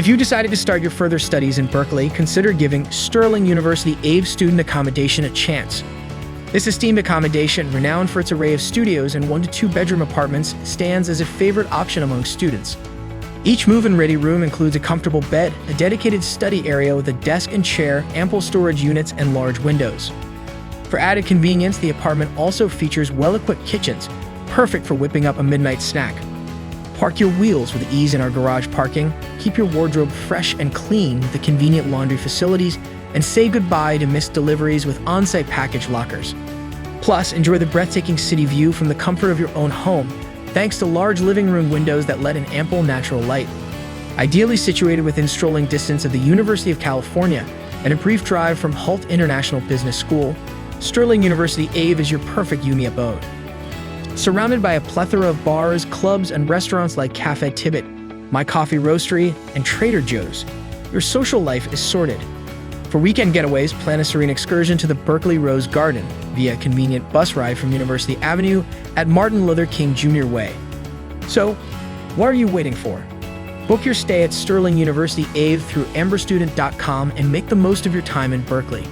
If you decided to start your further studies in Berkeley, consider giving Sterling University Ave student accommodation a chance. This esteemed accommodation, renowned for its array of studios and 1 to 2 bedroom apartments, stands as a favorite option among students. Each move-in-ready room includes a comfortable bed, a dedicated study area with a desk and chair, ample storage units, and large windows. For added convenience, the apartment also features well-equipped kitchens, perfect for whipping up a midnight snack. Park your wheels with ease in our garage parking, keep your wardrobe fresh and clean with the convenient laundry facilities, and say goodbye to missed deliveries with on-site package lockers. Plus, enjoy the breathtaking city view from the comfort of your own home, thanks to large living room windows that let in ample natural light. Ideally situated within strolling distance of the University of California and a brief drive from Hult International Business School, Sterling University Ave is your perfect uni abode. Surrounded by a plethora of bars, clubs, and restaurants like Cafe Tibet, My Coffee Roastery, and Trader Joe's, your social life is sorted. For weekend getaways, plan a serene excursion to the Berkeley Rose Garden via a convenient bus ride from University Avenue at Martin Luther King Jr. Way. So, what are you waiting for? Book your stay at Sterling University Ave through amberstudent.com and make the most of your time in Berkeley.